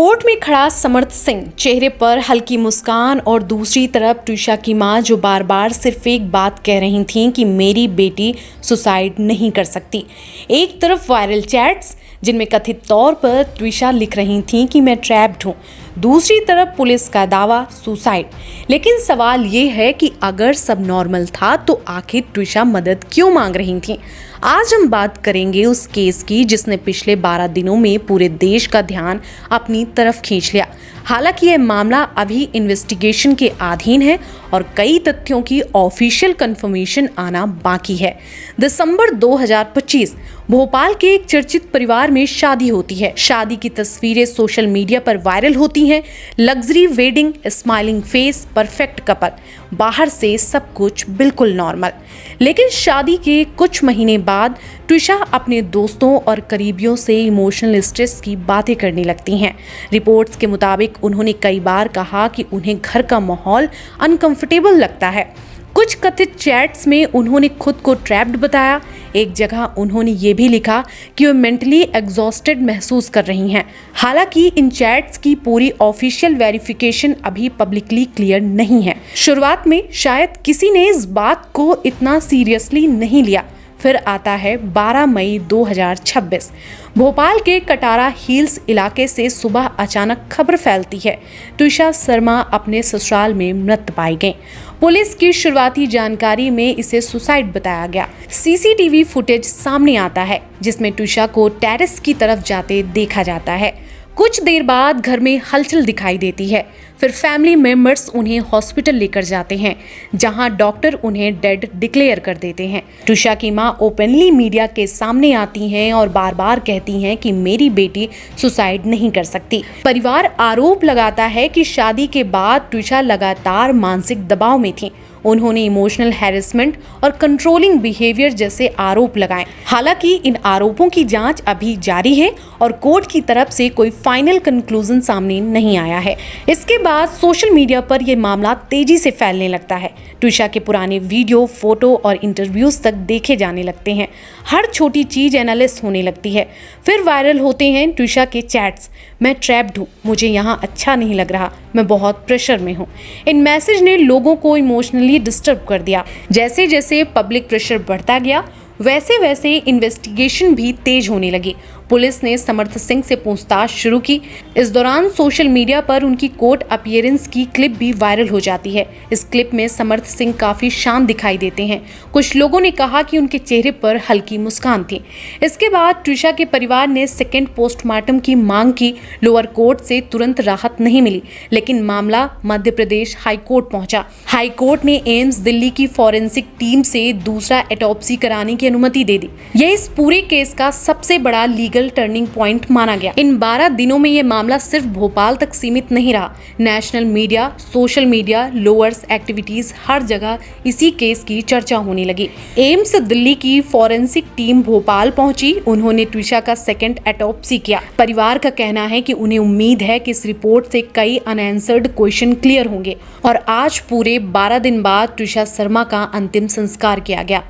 Court में खड़ा समर्थ सिंह, चेहरे पर हल्की मुस्कान और दूसरी तरफ ट्विशा की मां जो बार बार सिर्फ एक बात कह रही थीं कि मेरी बेटी सुसाइड नहीं कर सकती। एक तरफ वायरल चैट्स जिनमें कथित तौर पर ट्विशा लिख रही थीं कि मैं ट्रैप्ड हूं, दूसरी तरफ पुलिस का दावा सुसाइड। लेकिन सवाल ये है कि अगर सब नॉर्मल था तो आखिर ट्विशा मदद क्यों मांग रही थीं? आज हम बात करेंगे उस केस की जिसने पिछले 12 दिनों में पूरे देश का ध्यान अपनी तरफ खींच लिया। हालांकि यह मामला अभी इन्वेस्टिगेशन के अधीन है और कई तथ्यों की ऑफिशियल कंफर्मेशन आना बाकी है। दिसंबर 2025 भोपाल के एक चर्चित परिवार में शादी होती है। शादी की तस्वीरें सोशल मीडिया पर वायरल होती हैं। Luxury wedding, smiling face, perfect couple, बाहर से सब कुछ बिल्कुल नॉर्मल। लेकिन शादी के कुछ महीने बाद ट्विशा अपने दोस्तों और करीबियों से इमोशनल स्ट्रेस की बातें करने लगती हैं। रिपोर्ट्स के मुताबिक उन्होंने कई बार कहा कि उन्हें घर का माहौल अनकंफर्टेबल लगता है। कुछ कथित चैट्स में उन्होंने खुद को ट्रैप्ड बताया। एक जगह उन्होंने ये भी लिखा कि वे मेंटली एग्जॉस्टेड महसूस कर रही हैं। हालांकि इन चैट्स की पूरी ऑफिशियल वेरिफिकेशन अभी पब्लिकली क्लियर नहीं है। शुरुआत में शायद किसी ने इस बात को इतना सीरियसली नहीं लिया। फिर आता है 12 मई 2026। भोपाल के कटारा हिल्स इलाके से सुबह अचानक खबर फैलती है, ट्विशा शर्मा अपने ससुराल में मृत पाई गईं। पुलिस की शुरुआती जानकारी में इसे सुसाइड बताया गया। सीसीटीवी फुटेज सामने आता है जिसमें ट्विशा को टेरेस की तरफ जाते देखा जाता है। कुछ देर बाद घर में हलचल दिखाई देती है। फिर फैमिली मेंबर्स उन्हें हॉस्पिटल लेकर जाते हैं जहां डॉक्टर उन्हें डेड डिक्लेयर कर देते हैं। ट्विशा की मां ओपनली मीडिया के सामने आती हैं और बार बार कहती हैं कि मेरी बेटी सुसाइड नहीं कर सकती। परिवार आरोप लगाता है कि शादी के बाद ट्विशा लगातार मानसिक दबाव में थी। उन्होंने इमोशनल हैरेसमेंट और कंट्रोलिंग बिहेवियर जैसे आरोप लगाए। हालांकि इन आरोपों की जांच अभी जारी है और कोर्ट की तरफ से कोई फाइनल कंक्लूजन सामने नहीं आया है। इसके बाद सोशल मीडिया पर यह मामला तेजी से फैलने लगता है। ट्विशा के पुराने वीडियो, फोटो और इंटरव्यूज तक देखे जाने लगते हैं। हर छोटी चीज एनालिस्ट होने लगती है। फिर वायरल होते हैं ट्विशा के चैट्स, मैं ट्रैप्ड हूँ, मुझे यहाँ अच्छा नहीं लग रहा, मैं बहुत प्रेशर में हूँ। इन मैसेज ने लोगों को इमोशनली डिस्टर्ब कर दिया। जैसे जैसे पब्लिक प्रेशर बढ़ता गया वैसे वैसे इन्वेस्टिगेशन भी तेज होने लगी। पुलिस ने समर्थ सिंह से पूछताछ शुरू की। इस दौरान सोशल मीडिया पर उनकी कोर्ट अपीयरेंस की क्लिप भी वायरल हो जाती है। इस क्लिप में समर्थ सिंह काफी शांत दिखाई देते हैं। कुछ लोगों ने कहा कि उनके चेहरे पर हल्की मुस्कान थी। इसके बाद ट्विशा के परिवार ने सेकेंड पोस्टमार्टम की मांग की। लोअर कोर्ट से तुरंत राहत नहीं मिली, लेकिन मामला मध्य प्रदेश हाई कोर्ट पहुंचा। हाई कोर्ट ने एम्स दिल्ली की फॉरेंसिक टीम से दूसरा ऑटोप्सी कराने की अनुमति दे दी। यह इस पूरे केस का सबसे बड़ा लीगल टर्निंग पॉइंट माना गया। इन 12 दिनों में यह मामला सिर्फ भोपाल तक सीमित नहीं रहा। National media, social media, lawyers activities, हर जगह इसी केस की चर्चा होने लगी। एम्स दिल्ली की फॉरेंसिक टीम भोपाल पहुंची। उन्होंने ट्विशा का सेकंड ऑटोप्सी किया। परिवार का कहना है कि उन्हें उम्मीद है कि इस रिपोर्ट से कई अनआंसर्ड क्वेश्चन क्लियर होंगे और आज पूरे 12 दिन बाद ट्विशा शर्मा का अंतिम संस्कार किया गया।